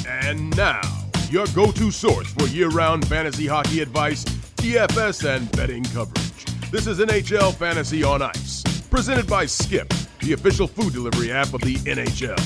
And now, your go-to source for year-round fantasy hockey advice, DFS, and betting coverage. This is NHL Fantasy on Ice, presented by Skip, the official food delivery app of the NHL.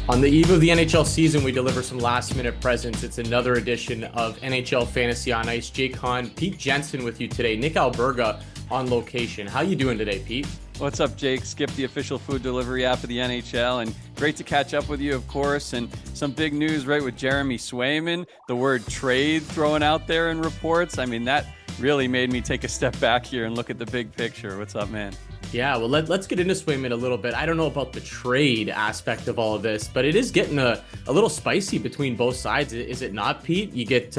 On the eve of the NHL season, we deliver some last-minute presents. It's another edition of NHL Fantasy on Ice. Jake Hahn, Pete Jensen with you today. Nick Alberga on location. How you doing today, Pete? What's up, Jake? Skip, the official food delivery app of the NHL, and great to catch up with you, of course. And some big news, right, with Jeremy Swayman, the word trade thrown out there in reports. I mean, that really made me take a step back here and look at the big picture. What's up, man? Yeah, well, let's get into Swayman a little bit. I don't know about the trade aspect of all of this, but it is getting a little spicy between both sides, is it not, Pete? You get,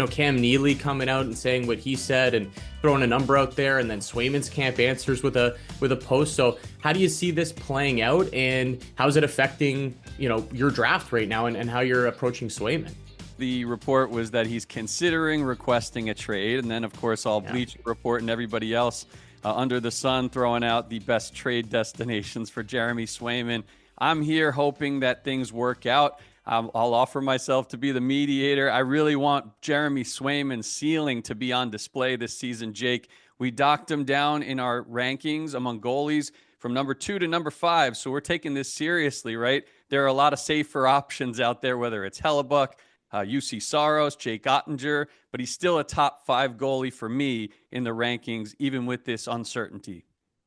Cam Neely coming out and saying what he said and throwing a number out there, and then Swayman's camp answers with a post. So how do you see this playing out, and how's it affecting, your draft right now and how you're approaching Swayman? The report was that he's considering requesting a trade, and then, of course, Bleacher Report and everybody else under the sun throwing out the best trade destinations for Jeremy Swayman. I'm here hoping that things work out. I'll offer myself to be the mediator. I really want Jeremy Swayman's ceiling to be on display this season, Jake. We docked him down in our rankings among goalies from number 2 to number 5, so we're taking this seriously, right? There are a lot of safer options out there, whether it's Hellebuck, UC Saros, Jake Ottinger, but he's still a top 5 goalie for me in the rankings, even with this uncertainty.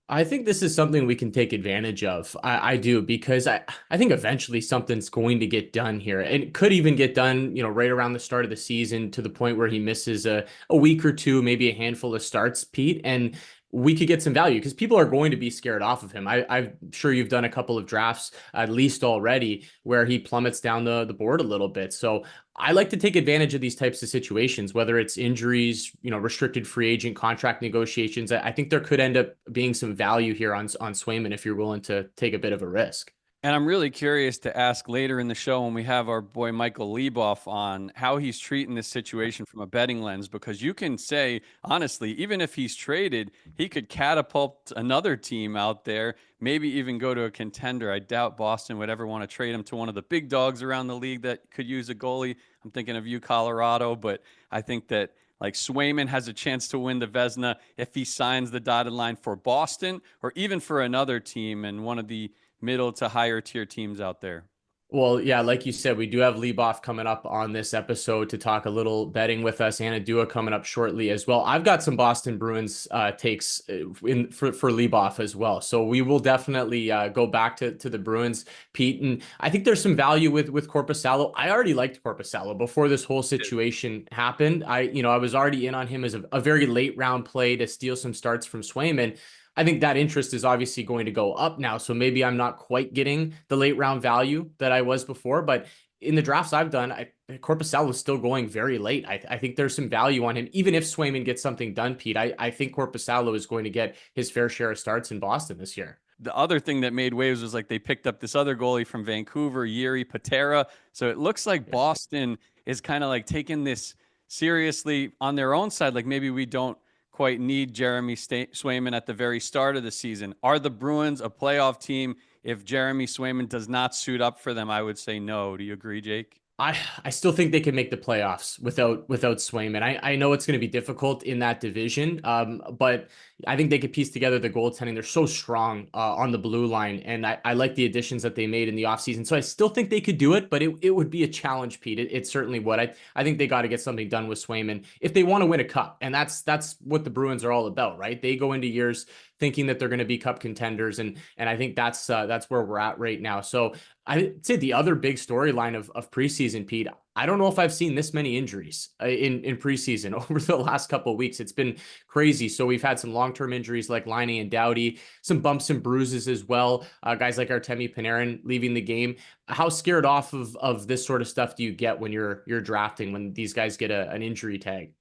I think this is something we can take advantage of. I do, because I think eventually something's going to get done here. And it could even get done, right around the start of the season, to the point where he misses a week or two, maybe a handful of starts, Pete. And we could get some value because people are going to be scared off of him. I'm sure you've done a couple of drafts, at least already, where he plummets down the board a little bit. So I like to take advantage of these types of situations, whether it's injuries, restricted free agent contract negotiations. I think there could end up being some value here on Swayman if you're willing to take a bit of a risk. And I'm really curious to ask later in the show when we have our boy Michael Leboff on how he's treating this situation from a betting lens, because you can say, honestly, even if he's traded, he could catapult another team out there, maybe even go to a contender. I doubt Boston would ever want to trade him to one of the big dogs around the league that could use a goalie. I'm thinking of you, Colorado, but I think that Swayman has a chance to win the Vezina if he signs the dotted line for Boston or even for another team and one of the middle to higher tier teams out there. Well, yeah, like you said, we do have Leboff coming up on this episode to talk a little betting with us. Anna Dua coming up shortly as well. I've got some Boston Bruins takes for Leboff as well. So we will definitely go back to the Bruins, Pete. And I think there's some value with Korpisalo. I already liked Korpisalo before this whole situation happened. I was already in on him as a very late round play to steal some starts from Swayman. I think that interest is obviously going to go up now. So maybe I'm not quite getting the late round value that I was before, but in the drafts I've done, Korpisalo is still going very late. I think there's some value on him. Even if Swayman gets something done, Pete, I think Korpisalo is going to get his fair share of starts in Boston this year. The other thing that made waves was they picked up this other goalie from Vancouver, Jiri Patera. So it looks like Boston is kind of taking this seriously on their own side. Maybe we don't quite need Jeremy Swayman at the very start of the season. Are the Bruins a playoff team if Jeremy Swayman does not suit up for them? I would say no. Do you agree, Jake? I still think they can make the playoffs without Swayman. I know it's going to be difficult in that division, but I think they could piece together the goaltending. They're so strong on the blue line, and I like the additions that they made in the offseason. So I still think they could do it, but it would be a challenge, Pete. It certainly would. I think they got to get something done with Swayman if they want to win a cup, and that's what the Bruins are all about, right? They go into years thinking that they're going to be cup contenders, and I think that's where we're at right now. So I'd say the other big storyline of preseason, Pete, I don't know if I've seen this many injuries in preseason over the last couple of weeks. It's been crazy. So we've had some long-term injuries like Laine and Doughty, some bumps and bruises as well. Guys like Artemi Panarin leaving the game. How scared off of this sort of stuff do you get when you're drafting, when these guys get an injury tag?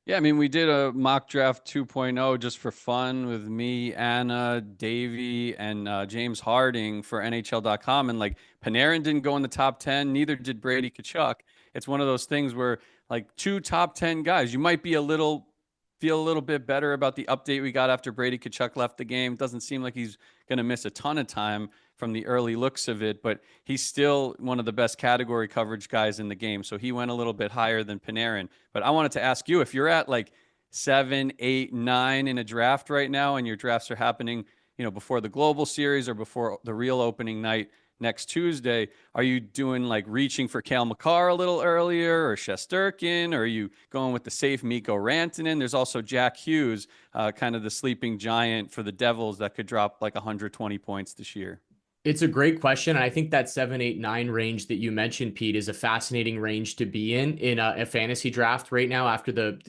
Yeah, I mean, we did a mock draft 2.0 just for fun with me, Anna, Davey, and James Harding for NHL.com. And Panarin didn't go in the top 10, neither did Brady Tkachuk. It's one of those things where 2 top 10 guys, you might be feel a little bit better about the update we got after Brady Tkachuk left the game. Doesn't seem like he's going to miss a ton of time from the early looks of it, but he's still one of the best category coverage guys in the game. So he went a little bit higher than Panarin. But I wanted to ask you, if you're at like 7, 8, 9 in a draft right now, and your drafts are happening, before the global series or before the real opening night next Tuesday, are you doing like reaching for Cale Makar a little earlier, or Shesterkin, or are you going with the safe Mikko Rantanen? There's also Jack Hughes, kind of the sleeping giant for the Devils that could drop like 120 points this year. It's a great question. And I think that 7, 8, 9 range that you mentioned, Pete, is a fascinating range to be in a fantasy draft right now after the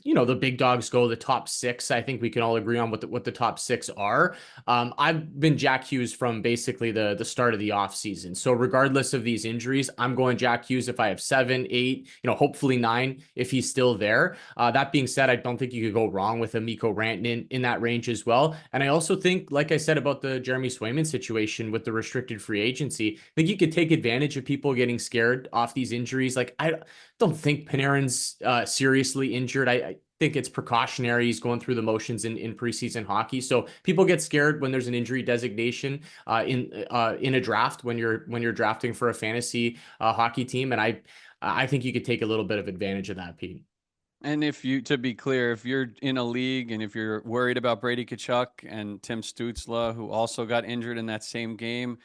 big dogs go, the top 6. I think we can all agree on what the top 6 are. I've been Jack Hughes from basically the start of the offseason. So regardless of these injuries, I'm going Jack Hughes if I have 7, 8, hopefully 9 if he's still there. That being said, I don't think you could go wrong with a Mikko Rantanen in that range as well. And I also think, like I said about the Jeremy Swayman situation with the restricted free agency, I think you could take advantage of people getting scared off these injuries. Like, I don't think Panarin's seriously injured. I think it's precautionary. He's going through the motions in preseason hockey. So people get scared when there's an injury designation in a draft when you're drafting for a fantasy hockey team. And I think you could take a little bit of advantage of that, Pete. And to be clear, if you're in a league and if you're worried about Brady Tkachuk and Tim Stützle, who also got injured in that same game,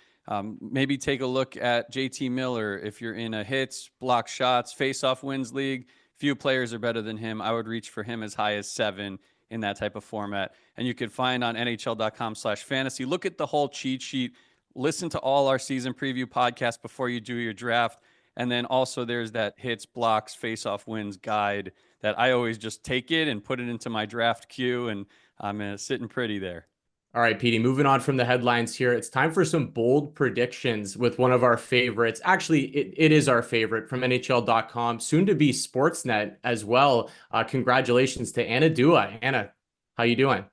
maybe take a look at JT Miller. If you're in a hits, block shots, face-off wins league, few players are better than him. I would reach for him as high as 7 in that type of format. And you could find on NHL.com/fantasy. Look at the whole cheat sheet. Listen to all our season preview podcasts before you do your draft. And then also there's that hits, blocks, face-off wins guide that I always just take it and put it into my draft queue, and I'm sitting pretty there. All right, Petey, moving on from the headlines here. It's time for some bold predictions with one of our favorites. Actually, it is our favorite from NHL.com, soon to be Sportsnet as well. Congratulations to Anna Dua. Anna, how you doing?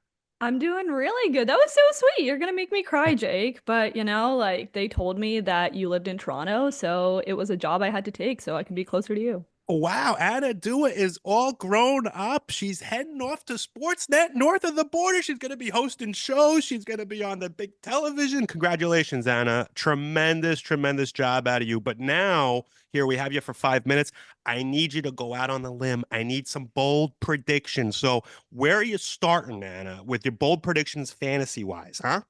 I'm doing really good. That was so sweet. You're going to make me cry, Jake. But, they told me that you lived in Toronto, so it was a job I had to take so I can be closer to you. Wow, Anna Dua is all grown up. She's heading off to Sportsnet north of the border. She's going to be hosting shows. She's going to be on the big television. Congratulations, Anna. Tremendous, tremendous job out of you. But now, here we have you for 5 minutes. I need you to go out on the limb. I need some bold predictions. So where are you starting, Anna, with your bold predictions fantasy-wise, huh?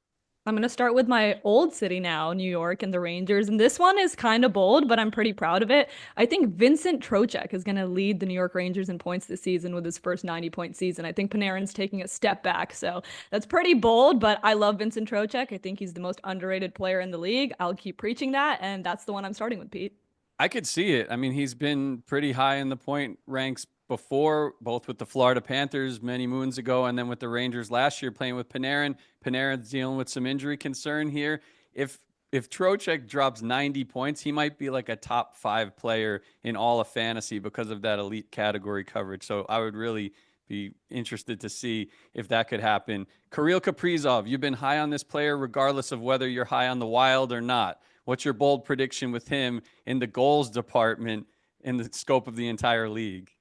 I'm going to start with my old city now, New York and the Rangers. And this one is kind of bold, but I'm pretty proud of it. I think Vincent Trocheck is going to lead the New York Rangers in points this season with his first 90-point season. I think Panarin's taking a step back. So that's pretty bold, but I love Vincent Trocheck. I think he's the most underrated player in the league. I'll keep preaching that. And that's the one I'm starting with, Pete. I could see it. I mean, he's been pretty high in the point ranks before, both with the Florida Panthers many moons ago and then with the Rangers last year playing with Panarin. Panarin's dealing with some injury concern here. If Trocheck drops 90 points, he might be like a top 5 player in all of fantasy because of that elite category coverage. So I would really be interested to see if that could happen. Kirill Kaprizov, you've been high on this player regardless of whether you're high on the Wild or not. What's your bold prediction with him in the goals department in the scope of the entire league?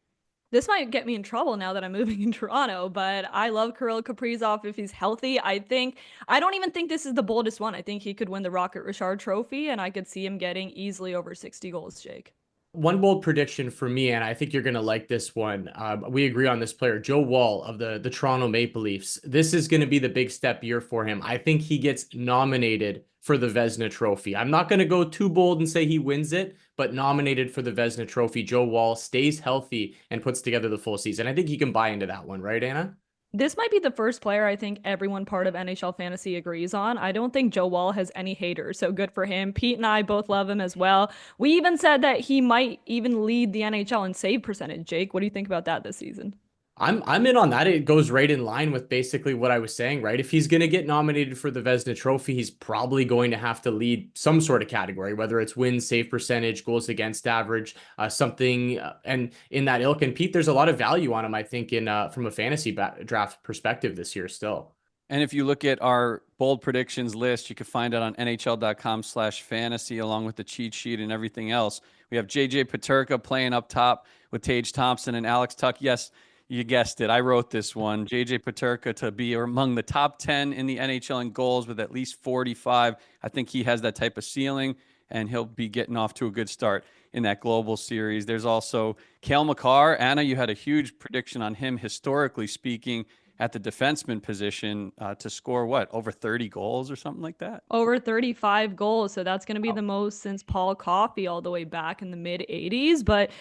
This might get me in trouble now that I'm moving in Toronto, but I love Kirill Kaprizov if he's healthy. I don't even think this is the boldest one. I think he could win the Rocket Richard Trophy, and I could see him getting easily over 60 goals, Jake. One bold prediction for me, and I think you're going to like this one. We agree on this player, Joe Woll of the Toronto Maple Leafs. This is going to be the big step year for him. I think he gets nominated for the Vezina Trophy. I'm not going to go too bold and say he wins it, but nominated for the Vezina Trophy. Joe Woll stays healthy and puts together the full season. I think you can buy into that one, right, Anna? This might be the first player I think everyone part of NHL Fantasy agrees on. I don't think Joe Woll has any haters, so good for him. Pete and I both love him as well. We even said that he might even lead the NHL in save percentage. Jake, what do you think about that this season? I'm in on that. It goes right in line with basically what I was saying, right? If he's going to get nominated for the Vezina Trophy, he's probably going to have to lead some sort of category, whether it's wins, save percentage, goals against average, something, and in that ilk. And Pete, there's a lot of value on him, I think, in from a fantasy draft perspective this year still. And if you look at our bold predictions list, you can find it on NHL.com/fantasy along with the cheat sheet and everything else. We have JJ Peterka playing up top with Tage Thompson and Alex Tuch. Yes, You guessed it. I wrote this one. JJ Peterka to be among the top 10 in the NHL in goals with at least 45. I think he has that type of ceiling, and he'll be getting off to a good start in that global series. There's also Cale Makar. Anna, you had a huge prediction on him, historically speaking, at the defenseman position to score over 30 goals or something like that? Over 35 goals. So that's going to be the most since Paul Coffey all the way back in the mid 80s. But,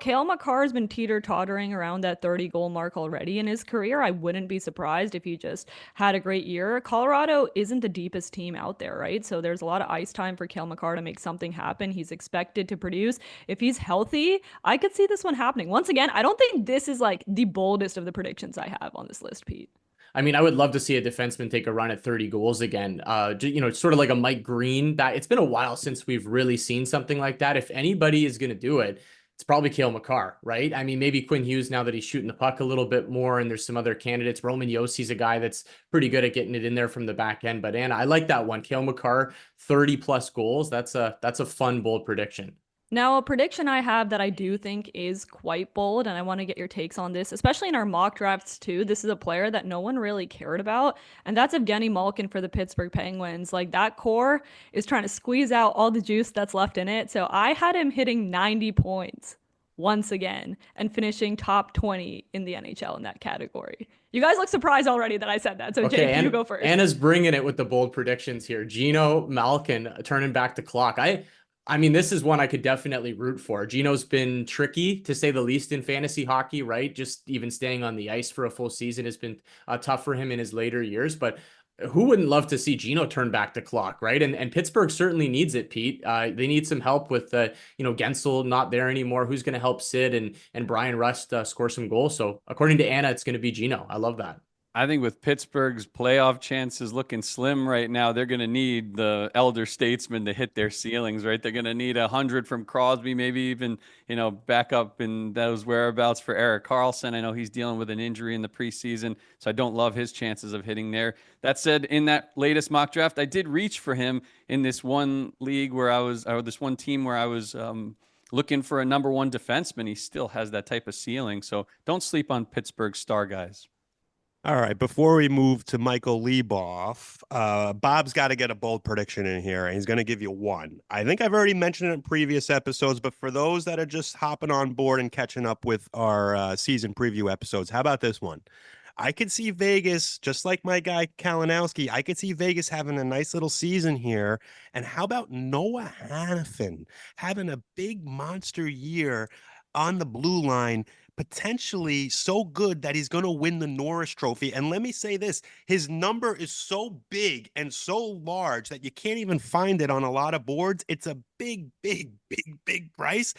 Cale Makar has been teeter-tottering around that 30 goal mark already in his career. I wouldn't be surprised if he just had a great year. Colorado isn't the deepest team out there, right? So there's a lot of ice time for Cale Makar to make something happen. He's expected to produce. If he's healthy, I could see this one happening. Once again, I don't think this is like the boldest of the predictions I have on this list, Pete. I mean, I would love to see a defenseman take a run at 30 goals again. Sort of like a Mike Green. That it's been a while since we've really seen something like that. If anybody is going to do it, it's probably Cale Makar, right? I mean, maybe Quinn Hughes now that he's shooting the puck a little bit more, and there's some other candidates. Roman Yossi's a guy that's pretty good at getting it in there from the back end. But Anna, I like that one. Cale Makar, 30 plus goals. That's a fun, bold prediction. Now, a prediction I have that I do think is quite bold, and I want to get your takes on this, especially in our mock drafts too. This is a player that no one really cared about, and that's Evgeny Malkin for the Pittsburgh Penguins. Like, that core is trying to squeeze out all the juice that's left in it. So I had him hitting 90 points once again and finishing top 20 in the NHL in that category. You guys look surprised already that I said that. So Okay, Jake, you go first. Anna's bringing it with the bold predictions here. Gino Malkin turning back the clock. I mean, this is one I could definitely root for. Gino's been tricky, to say the least, in fantasy hockey, right? Just even staying on the ice for a full season has been tough for him in his later years. But who wouldn't love to see Gino turn back the clock, right? And Pittsburgh certainly needs it, Pete. They need some help with, Gensel not there anymore. Who's going to help Sid and Brian Rust score some goals? So according to Anna, it's going to be Gino. I love that. I think with Pittsburgh's playoff chances looking slim right now, they're going to need the elder statesmen to hit their ceilings, right? They're going to need 100 from Crosby, maybe even, back up in those whereabouts for Erik Karlsson. I know he's dealing with an injury in the preseason, so I don't love his chances of hitting there. That said, in that latest mock draft, I did reach for him in this one league this one team where I was looking for a number one defenseman. He still has that type of ceiling, so don't sleep on Pittsburgh's star guys. All right, before we move to Michael Leboff, Bob's got to get a bold prediction in here, and he's going to give you one. I think I've already mentioned it in previous episodes, but for those that are just hopping on board and catching up with our season preview episodes, how about this one? I could see Vegas, just like my guy Kalinowski, I could see Vegas having a nice little season here. And how about Noah Hanifin having a big monster year on the blue line, potentially so good that he's going to win the Norris Trophy. And let me say this, his number is so big and so large that you can't even find it on a lot of boards. It's a big, big, big, big price.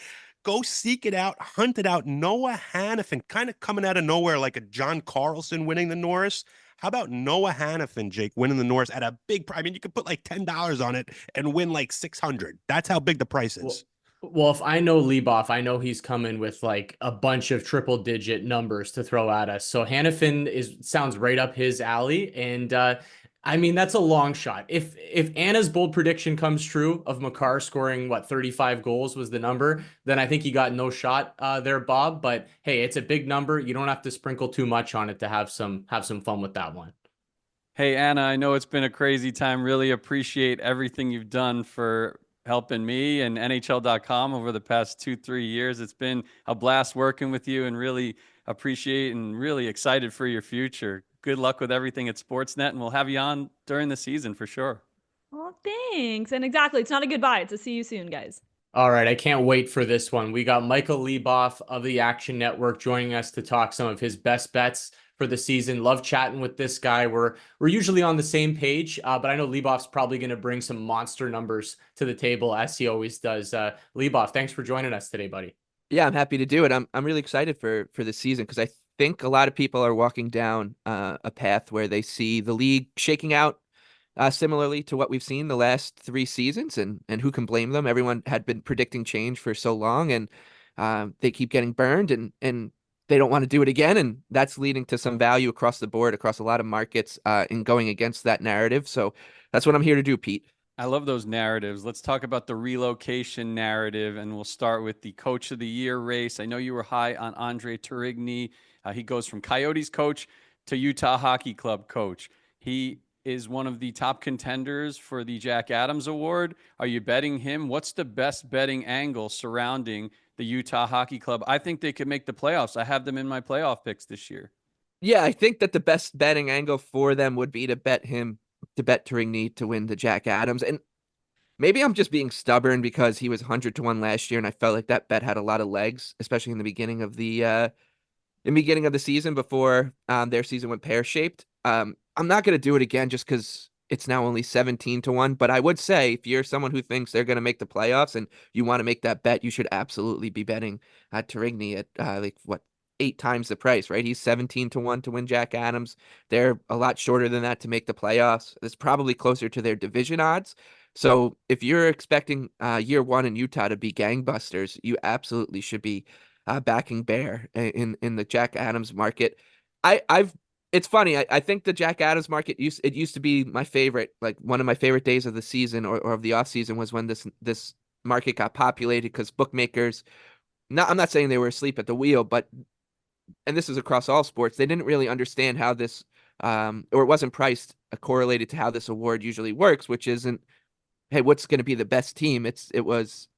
Go seek it out, hunt it out. Noah Hanifin, kind of coming out of nowhere like a John Carlson winning the Norris. How about Noah Hanifin, Jake, winning the Norris at a big price? I mean, you could put like $10 on it and win like 600. That's how big the price is. Well, if I know Leboff, I know he's coming with like a bunch of triple digit numbers to throw at us. So Hanifin sounds right up his alley. And I mean, that's a long shot. If Anna's bold prediction comes true of Makar scoring 35 goals was the number, then I think you got no shot there, Bob. But hey, it's a big number. You don't have to sprinkle too much on it to have some fun with that one. Hey, Anna, I know it's been a crazy time. Really appreciate everything you've done for helping me and NHL.com over the past 2-3 years. It's been a blast working with you, and really appreciate and really excited for your future. Good luck with everything at Sportsnet, and we'll have you on during the season for sure. Oh, thanks. And exactly, it's not a goodbye. It's a see you soon, guys. All right, I can't wait for this one. We got Michael Leboff of the Action Network joining us to talk some of his best bets for the season. Love chatting with this guy. We're usually on the same page, but I know Leboff's probably going to bring some monster numbers to the table, as he always does. Leboff, thanks for joining us today, buddy. Yeah, I'm happy to do it. I'm really excited for the season because I think a lot of people are walking down a path where they see the league shaking out similarly to what we've seen the last 3 seasons, and who can blame them? Everyone had been predicting change for so long, and they keep getting burned, and they don't want to do it again, and that's leading to some value across the board, across a lot of markets, in going against that narrative. So that's what I'm here to do, Pete. I love those narratives. Let's talk about the relocation narrative, and we'll start with the Coach of the Year race. I know you were high on Andre Tourigny He goes from Coyotes coach to Utah Hockey Club coach. He is one of the top contenders for the Jack Adams Award. Are you betting him? What's the best betting angle surrounding the Utah Hockey Club? I think they could make the playoffs. I have them in my playoff picks this year. Yeah, I think that the best betting angle for them would be to bet Tourigny to win the Jack Adams. And maybe I'm just being stubborn because he was 100-1 last year, and I felt like that bet had a lot of legs, especially in the beginning of the season before their season went pear-shaped. I'm not going to do it again just because it's now only 17-1. But I would say if you're someone who thinks they're going to make the playoffs and you want to make that bet, you should absolutely be betting Tourigny at 8 times the price, right? He's 17-1 to win Jack Adams. They're a lot shorter than that to make the playoffs. It's probably closer to their division odds. So if you're expecting year one in Utah to be gangbusters, you absolutely should be backing Bear in the Jack Adams market. It's funny. I think the Jack Adams market used to be my favorite, like one of my favorite days of the season or of the off season was when this market got populated because bookmakers. I'm not saying they were asleep at the wheel, but and this is across all sports, they didn't really understand how this, or it wasn't priced correlated to how this award usually works, which isn't, hey, what's going to be the best team? It was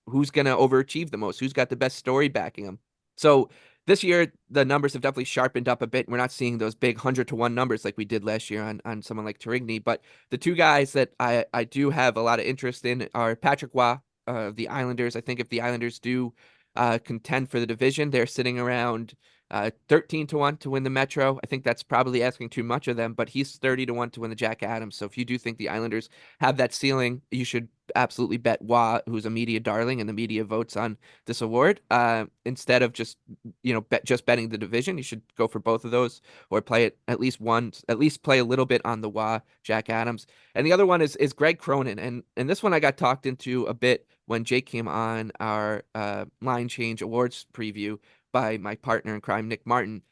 who's going to overachieve the most, who's got the best story backing them. So this year, the numbers have definitely sharpened up a bit. We're not seeing those big 100-1 numbers like we did last year on someone like Tourigny. But the two guys that I do have a lot of interest in are Patrick Roy of the Islanders. I think if the Islanders do contend for the division, they're sitting around 13-1 to win the Metro. I think that's probably asking too much of them, but he's 30-1 to win the Jack Adams. So if you do think the Islanders have that ceiling, you should absolutely bet Roy, who's a media darling, and the media votes on this award. Instead of just betting the division, you should go for both of those, or play it at least play a little bit on the Roy Jack Adams. And the other one is Greg Cronin, and this one I got talked into a bit when Jake came on our Line Change Awards preview by my partner in crime, Nick Martin.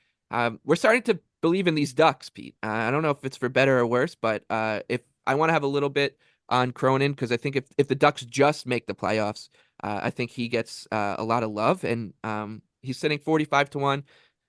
We're starting to believe in these Ducks, Pete. I don't know if it's for better or worse, but if I want to have a little bit on Cronin, because I think if the Ducks just make the playoffs, I think he gets a lot of love, and he's sitting 45-1.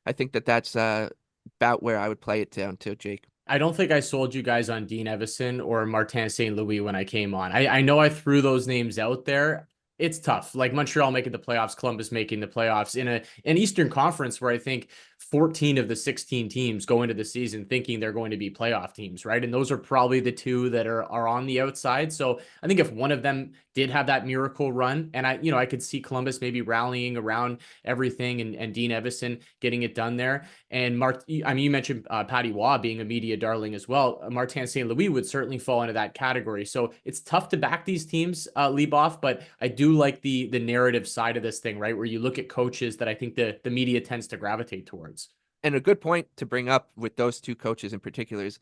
I think that's about where I would play it down to, Jake. I don't think I sold you guys on Dean Evison or Martin St. Louis when I came on. I know I threw those names out there. It's tough. Like Montreal making the playoffs, Columbus making the playoffs in an Eastern Conference where I think 14 of the 16 teams go into the season thinking they're going to be playoff teams, right? And those are probably the two that are on the outside. So I think if one of them did have that miracle run, and I could see Columbus maybe rallying around everything and Dean Evison getting it done there. And you mentioned Patty Roy being a media darling as well. Martin St. Louis would certainly fall into that category. So it's tough to back these teams, Leboff, but I do like the narrative side of this thing, right? Where you look at coaches that I think the media tends to gravitate towards. And a good point to bring up with those two coaches in particular is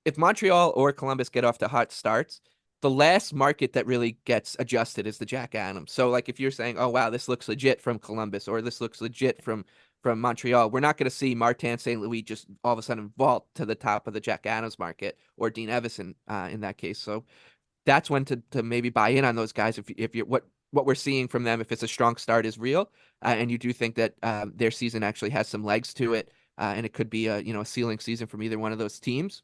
if Montreal or Columbus get off to hot starts, the last market that really gets adjusted is the Jack Adams. So like if you're saying, oh, wow, this looks legit from Columbus or this looks legit from Montreal, we're not going to see Martin St. Louis just all of a sudden vault to the top of the Jack Adams market or Dean Evison in that case. So that's when to maybe buy in on those guys if you're what we're seeing from them, if it's a strong start, is real, and you do think that their season actually has some legs to it, and it could be a ceiling season from either one of those teams,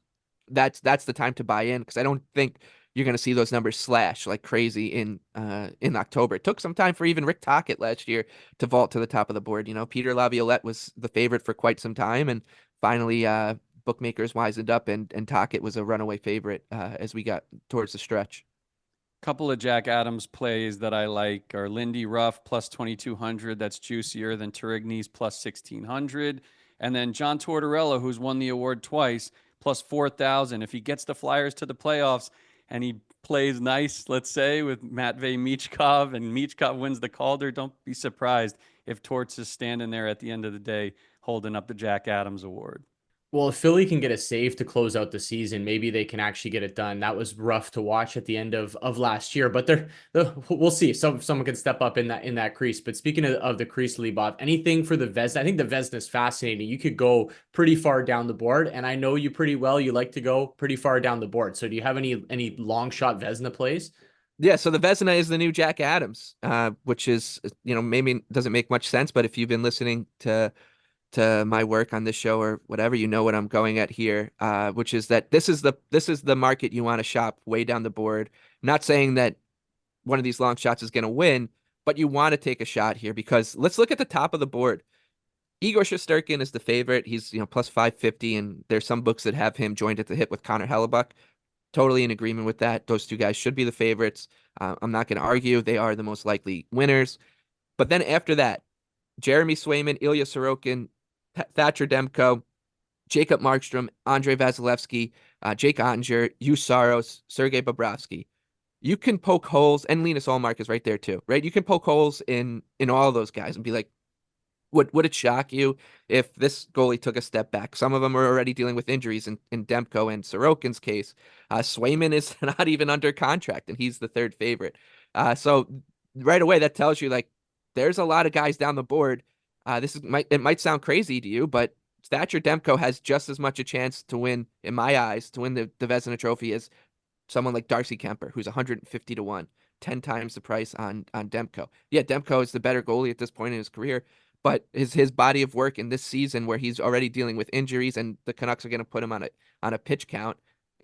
that's the time to buy in, because I don't think you're going to see those numbers slash like crazy in October. It took some time for even Rick Tocchet last year to vault to the top of the board. Peter Laviolette was the favorite for quite some time, and finally bookmakers wisened up, and Tocchet was a runaway favorite as we got towards the stretch. Couple of Jack Adams plays that I like are Lindy Ruff plus 2,200. That's juicier than Tourigny's plus 1,600. And then John Tortorella, who's won the award twice, plus 4,000. If he gets the Flyers to the playoffs and he plays nice, let's say, with Matvei Michkov, and Michkov wins the Calder, don't be surprised if Torts is standing there at the end of the day holding up the Jack Adams award. Well, if Philly can get a save to close out the season, maybe they can actually get it done. That was rough to watch at the end of last year, but we'll see. Someone can step up in that crease. But speaking of the crease, Leboff, anything for the Vezina? I think the Vezina is fascinating. You could go pretty far down the board, and I know you pretty well. You like to go pretty far down the board. So do you have any long shot Vezina plays? Yeah, so the Vezina is the new Jack Adams, which is maybe doesn't make much sense, but if you've been listening to to my work on this show or whatever, you know what I'm going at here, which is that this is the market you want to shop way down the board. Not saying that one of these long shots is going to win, but you want to take a shot here because let's look at the top of the board. Igor Shesterkin is the favorite. He's plus 550, and there's some books that have him joined at the hip with Connor Hellebuck. Totally in agreement with that. Those two guys should be the favorites. I'm not going to argue. They are the most likely winners. But then after that, Jeremy Swayman, Ilya Sorokin, Thatcher Demko, Jacob Markstrom, Andrei Vasilevsky, Jake Ottinger, Yu Saros, Sergei Bobrovsky. You can poke holes, and Linus Ullmark is right there too, right? You can poke holes in all of those guys and be like, would it shock you if this goalie took a step back? Some of them are already dealing with injuries in Demko and Sorokin's case. Swayman is not even under contract, and he's the third favorite. So right away, that tells you like there's a lot of guys down the board. It might sound crazy to you, but Thatcher Demko has just as much a chance to win, in my eyes, to win the Vezina Trophy as someone like Darcy Kemper, who's 150 to 1, 10 times the price on Demko. Yeah, Demko is the better goalie at this point in his career, but his body of work in this season where he's already dealing with injuries and the Canucks are going to put him on a pitch count,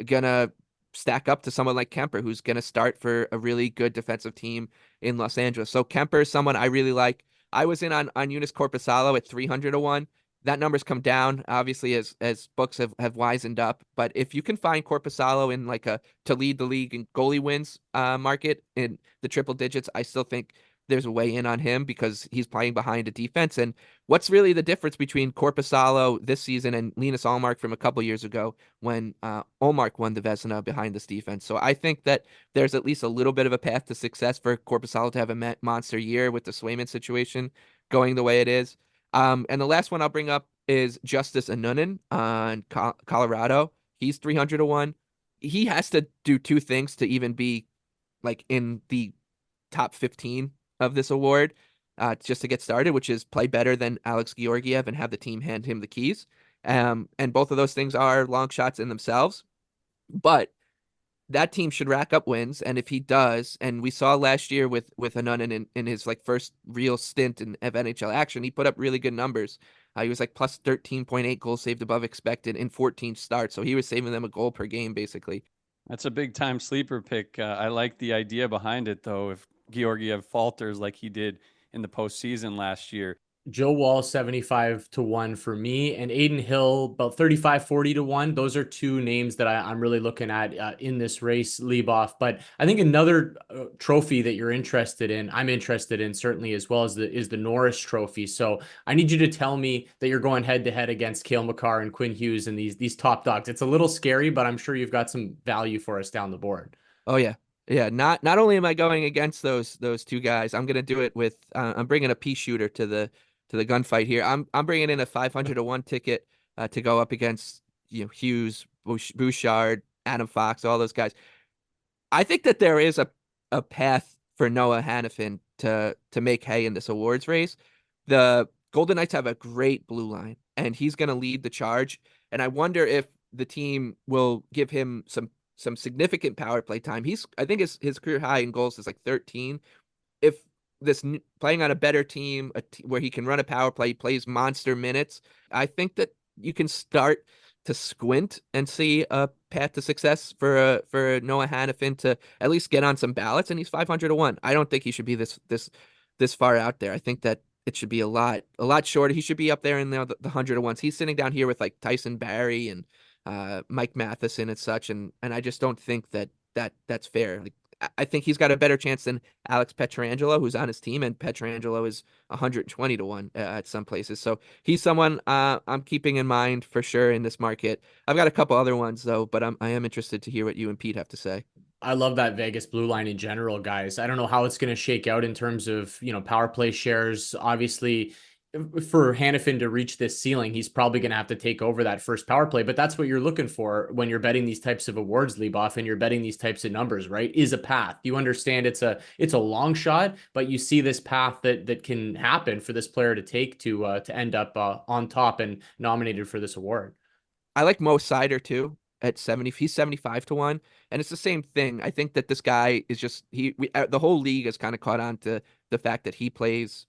going to stack up to someone like Kemper, who's going to start for a really good defensive team in Los Angeles. So Kemper is someone I really like. I was in on Joonas Korpisalo at 300 to 1. That number's come down, obviously, as books have wisened up. But if you can find Korpisalo in to lead the league in goalie wins market in the triple digits, I still think there's a way in on him because he's playing behind a defense. And what's really the difference between Korpisalo this season and Linus Ullmark from a couple years ago when Ullmark won the Vezina behind this defense? So I think that there's at least a little bit of a path to success for Korpisalo to have a monster year with the Swayman situation going the way it is. And the last one I'll bring up is Justice Annunen on Colorado. He's 300 to 1. He has to do two things to even be like in the top 15 of this award, just to get started, which is play better than Alex Georgiev and have the team hand him the keys. And both of those things are long shots in themselves. But that team should rack up wins, and if he does, and we saw last year with Annunen in his first real stint of NHL action, he put up really good numbers. He was plus 13.8 goals saved above expected in 14 starts, so he was saving them a goal per game basically. That's a big time sleeper pick. I like the idea behind it though. If Georgiev falters like he did in the postseason last year. Joe Wall 75 to 1 for me, and Aiden Hill about 35-40 to 1. Those are two names that I'm really looking at in this race, Leboff. But I think another trophy that you're interested in, I'm interested in certainly as well, is the Norris Trophy. So I need you to tell me that you're going head to head against Cale Makar and Quinn Hughes and these top dogs. It's a little scary, but I'm sure you've got some value for us down the board. Oh yeah. Yeah, not only am I going against those two guys, I'm going to do it with I'm bringing a pea shooter to the gunfight here. I'm bringing in a 500 to 1 ticket to go up against Hughes, Bouchard, Adam Fox, all those guys. I think that there is a path for Noah Hanifin to make hay in this awards race. The Golden Knights have a great blue line, and he's going to lead the charge. And I wonder if the team will give him some significant power play time. I think his career high in goals is 13. If playing on a better team, where he can run a power play, he plays monster minutes, I think that you can start to squint and see a path to success for Noah Hanifin to at least get on some ballots. And he's 500 to 1. I don't think he should be this far out there. I think that it should be a lot shorter. He should be up there in the 100 to 1s. He's sitting down here with Tyson Barrie and Mike Matheson and such, and I just don't think that's fair. I think he's got a better chance than Alex Pietrangelo, who's on his team, and Pietrangelo is 120 to 1 at some places. So he's someone I'm keeping in mind for sure in this market. I've got a couple other ones though, but I am interested to hear what you and Pete have to say. I love that Vegas blue line in general, guys. I don't know how it's going to shake out in terms of, power play shares. Obviously, for Hanifin to reach this ceiling, he's probably going to have to take over that first power play. But that's what you're looking for when you're betting these types of awards, Leboff, and you're betting these types of numbers, right? Is a path. You understand it's a long shot, but you see this path that can happen for this player to take to end up on top and nominated for this award. I like Mo Seider too at 70. He's 75 to 1, and it's the same thing. I think that this guy is just the whole league has kind of caught on to the fact that he plays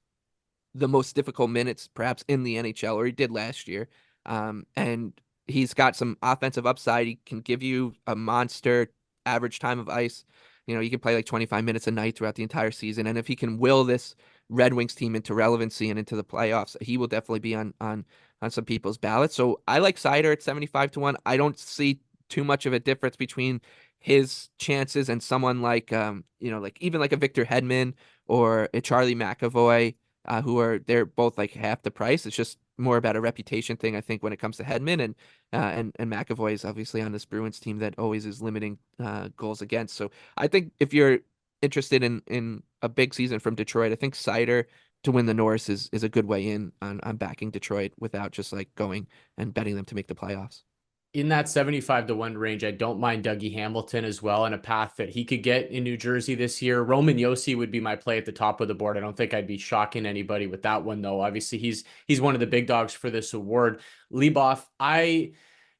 the most difficult minutes perhaps in the NHL, or he did last year. And he's got some offensive upside. He can give you a monster average time of ice. You know, he can play like 25 minutes a night throughout the entire season. And if he can will this Red Wings team into relevancy and into the playoffs, he will definitely be on some people's ballots. So I like Seider at 75-1. I don't see too much of a difference between his chances and someone like like even like a Victor Hedman or a Charlie McAvoy, they're both like half the price. It's just more about a reputation thing, I think, when it comes to Hedman, and McAvoy is obviously on this Bruins team that always is limiting goals against. So I think if you're interested in a big season from Detroit, I think Seider to win the Norris is a good way in on backing Detroit without just like going and betting them to make the playoffs. In that 75-1 range, I don't mind Dougie Hamilton as well, and a path that he could get in New Jersey this year. Roman Josi would be my play at the top of the board. I don't think I'd be shocking anybody with that one, though. Obviously, he's one of the big dogs for this award. Leboff,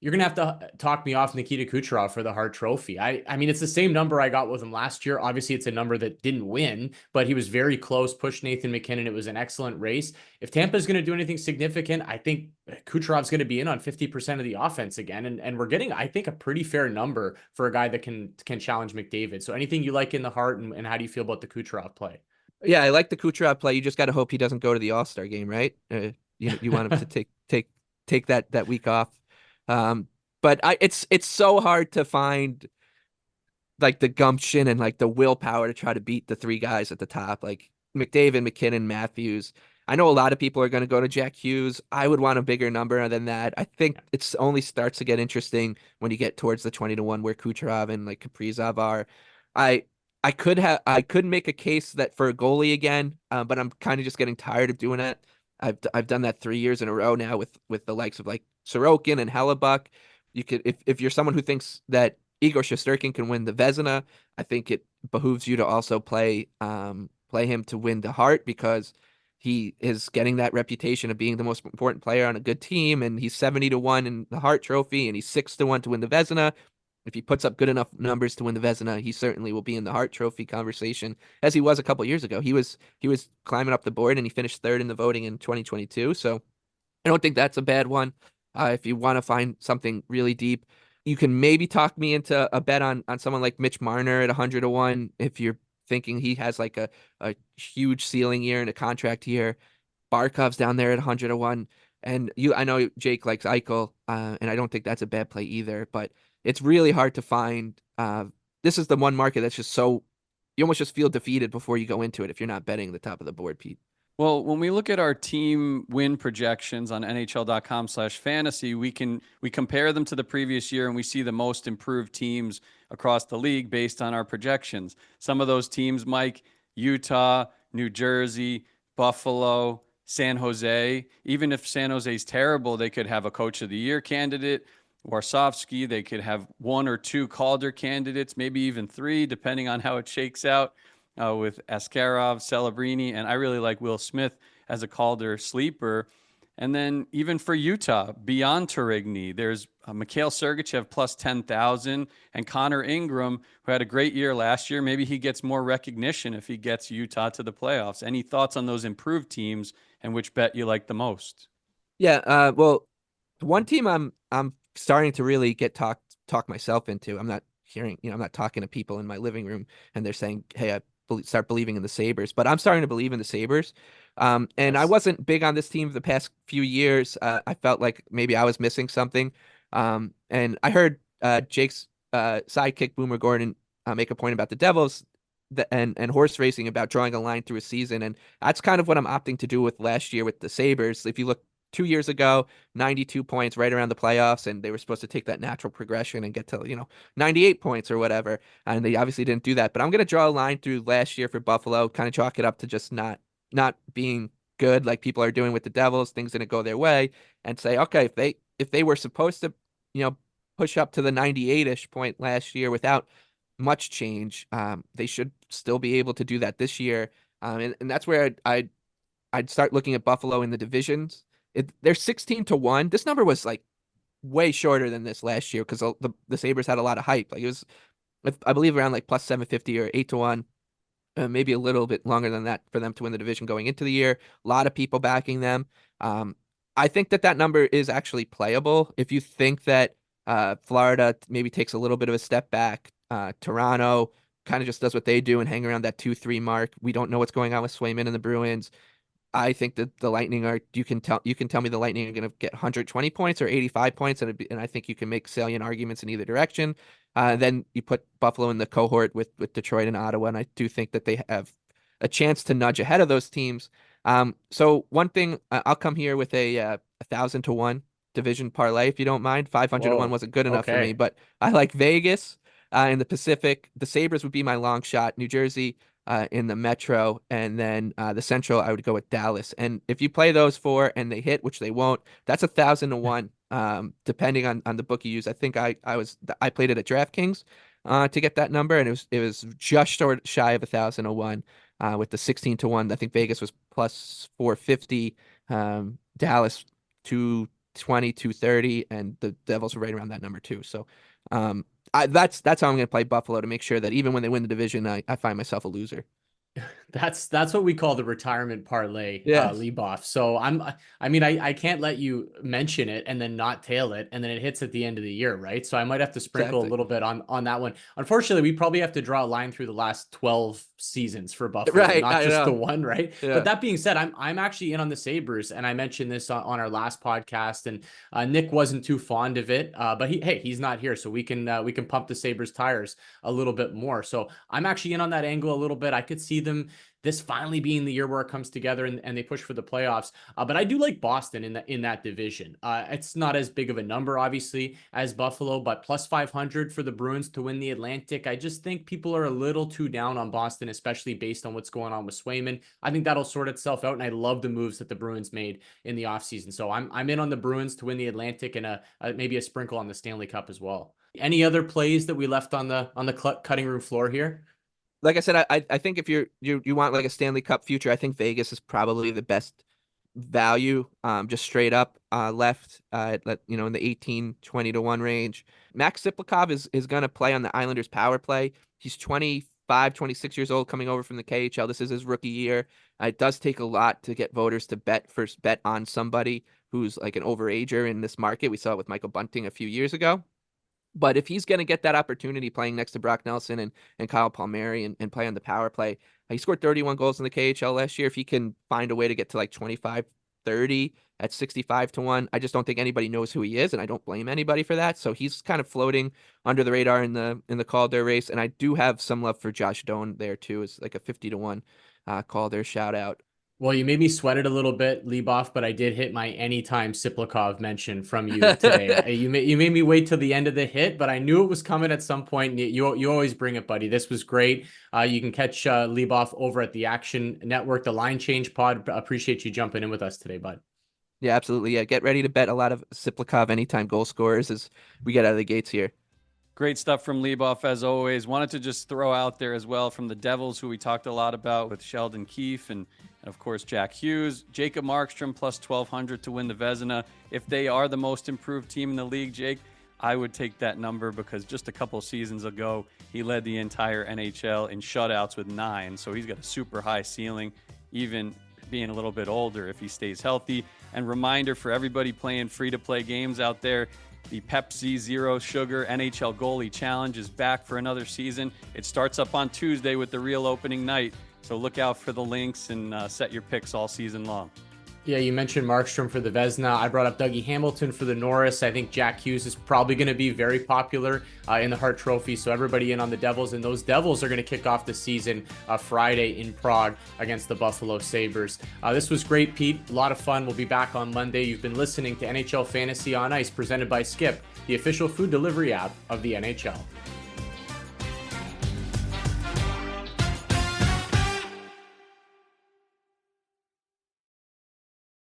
you're going to have to talk me off Nikita Kucherov for the Hart Trophy. I mean, it's the same number I got with him last year. Obviously, it's a number that didn't win, but he was very close, pushed Nathan MacKinnon. It was an excellent race. If Tampa's going to do anything significant, I think Kucherov's going to be in on 50% of the offense again. And we're getting, I think, a pretty fair number for a guy that can challenge McDavid. So anything you like in the Hart, and how do you feel about the Kucherov play? Yeah, I like the Kucherov play. You just got to hope he doesn't go to the All-Star game, right? You want him to take that week off. But it's so hard to find like the gumption and like the willpower to try to beat the three guys at the top, like McDavid, MacKinnon, Matthews. I know a lot of people are going to go to Jack Hughes. I would want a bigger number than that. I think it's only starts to get interesting when you get towards the 20-1 where Kucherov and like Kaprizov are. I could make a case that for a goalie again, but I'm kind of just getting tired of doing that. I've done that 3 years in a row now with the likes of like Sorokin and Hellebuck. You could, if you're someone who thinks that Igor Shesterkin can win the Vezina, I think it behooves you to also play him to win the Hart, because he is getting that reputation of being the most important player on a good team, and he's 70-1 in the Hart Trophy, and he's 6-1 to win the Vezina. If he puts up good enough numbers to win the Vezina, he certainly will be in the Hart Trophy conversation, as he was a couple years ago. He was climbing up the board, and he finished third in the voting in 2022. So I don't think that's a bad one. If you want to find something really deep, you can maybe talk me into a bet on someone like Mitch Marner at 100-1 if you're thinking he has like a huge ceiling year and a contract year. Barkov's down there at 100-1, and I know Jake likes Eichel, and I don't think that's a bad play either. But it's really hard to find. This is the one market that's just so you almost just feel defeated before you go into it if you're not betting the top of the board, Pete. Well, when we look at our team win projections on NHL.com/fantasy, we compare them to the previous year, and we see the most improved teams across the league based on our projections. Some of those teams, Mike, Utah, New Jersey, Buffalo, San Jose. Even if San Jose is terrible, they could have a Coach of the Year candidate. Warsofsky, they could have one or two Calder candidates, maybe even three, depending on how it shakes out. With Askarov, Celebrini, and I really like Will Smith as a Calder sleeper. And then even for Utah, beyond Turigny, there's Mikhail Sergachev plus 10,000, and Connor Ingram, who had a great year last year. Maybe he gets more recognition if he gets Utah to the playoffs. Any thoughts on those improved teams and which bet you like the most? Yeah, well, one team I'm starting to really get talk myself into. I'm not talking to people in my living room and they're saying, "Hey, I start believing in the Sabres," but I'm starting to believe in the Sabres. And yes. I wasn't big on this team the past few years. I felt like maybe I was missing something. And I heard Jake's sidekick Boomer Gordon make a point about the Devils and horse racing, about drawing a line through a season. And that's kind of what I'm opting to do with last year with the Sabres. If you look 2 years ago, 92 points right around the playoffs, and they were supposed to take that natural progression and get to, 98 points or whatever. And they obviously didn't do that. But I'm going to draw a line through last year for Buffalo, kind of chalk it up to just not being good like people are doing with the Devils. Things didn't go their way, and say, okay, if they were supposed to, push up to the 98-ish point last year without much change, they should still be able to do that this year. And that's where I'd start looking at Buffalo in the divisions. They're 16-1. This number was like way shorter than this last year because the Sabres had a lot of hype. Like it was, I believe, around like plus 750 or 8-1. maybe a little bit longer than that for them to win the division going into the year. A lot of people backing them. I think that number is actually playable. If you think that Florida maybe takes a little bit of a step back, Toronto kind of just does what they do and hang around that 2-3 mark. We don't know what's going on with Swayman and the Bruins. I think that the Lightning are. You can tell me the Lightning are going to get 120 points or 85 points, and I think you can make salient arguments in either direction. Then you put Buffalo in the cohort with Detroit and Ottawa, and I do think that they have a chance to nudge ahead of those teams. So one thing, I'll come here with a 1,000-1 division parlay if you don't mind. 500-1 wasn't good enough for me, but I like Vegas in the Pacific. The Sabres would be my long shot. New Jersey in the Metro, and then the Central, I would go with Dallas. And if you play those four and they hit, which they won't, that's 1,000-1. Depending on the book you use. I think I played it at DraftKings to get that number, and it was just short shy of 1,000-1 with the 16-1. I think Vegas was plus 450, Dallas 220, 230, and the Devils were right around that number too. So that's how I'm going to play Buffalo to make sure that even when they win the division, I find myself a loser. That's what we call the retirement parlay, Leboff. So I can't let you mention it and then not tail it, and then it hits at the end of the year, right? So I might have to sprinkle a little bit on that one. Unfortunately, we probably have to draw a line through the last 12 seasons for Buffalo, right, not just the one, right? Yeah. But that being said, I'm actually in on the Sabres, and I mentioned this on our last podcast, and Nick wasn't too fond of it, but he's not here, so we can pump the Sabres tires a little bit more. So I'm actually in on that angle a little bit. I could see them this finally being the year where it comes together and they push for the playoffs. But I do like Boston in that division. It's not as big of a number, obviously, as Buffalo, but plus 500 for the Bruins to win the Atlantic. I just think people are a little too down on Boston, especially based on what's going on with Swayman. I think that'll sort itself out, and I love the moves that the Bruins made in the offseason. So I'm in on the Bruins to win the Atlantic, and maybe a sprinkle on the Stanley Cup as well. Any other plays that we left on the cutting room floor here? Like I said, I think if you want like a Stanley Cup future, I think Vegas is probably the best value, just straight up left in the 18-20-1 range. Max Siplikov is going to play on the Islanders power play. He's 25, 26 years old, coming over from the KHL. This is his rookie year. It does take a lot to get voters to bet on somebody who's like an overager in this market. We saw it with Michael Bunting a few years ago. But if he's going to get that opportunity playing next to Brock Nelson and Kyle Palmieri and play on the power play, he scored 31 goals in the KHL last year. If he can find a way to get to like 25, 30 at 65-1, I just don't think anybody knows who he is, and I don't blame anybody for that. So he's kind of floating under the radar in the Calder race, and I do have some love for Josh Doan there too, as like a 50-1 Calder shout out. Well, you made me sweat it a little bit, Leboff, but I did hit my anytime Siplikov mention from you today. You made me wait till the end of the hit, but I knew it was coming at some point. You always bring it, buddy. This was great. You can catch Leboff over at the Action Network, the Line Change Pod. Appreciate you jumping in with us today, bud. Yeah, absolutely. Yeah, get ready to bet a lot of Siplikov anytime goal scorers as we get out of the gates here. Great stuff from Leboff, as always. Wanted to just throw out there as well from the Devils, who we talked a lot about with Sheldon Keefe and of course, Jack Hughes. Jacob Markstrom plus 1,200 to win the Vezina. If they are the most improved team in the league, Jake, I would take that number because just a couple seasons ago, he led the entire NHL in shutouts with 9. So he's got a super high ceiling, even being a little bit older if he stays healthy. And reminder for everybody playing free-to-play games out there, the Pepsi Zero Sugar NHL Goalie Challenge is back for another season. It starts up on Tuesday with the real opening night. So look out for the links and set your picks all season long. Yeah, you mentioned Markstrom for the Vezina. I brought up Dougie Hamilton for the Norris. I think Jack Hughes is probably going to be very popular in the Hart Trophy. So everybody in on the Devils, and those Devils are going to kick off the season Friday in Prague against the Buffalo Sabres. This was great, Pete. A lot of fun. We'll be back on Monday. You've been listening to NHL Fantasy on Ice, presented by Skip, the official food delivery app of the NHL.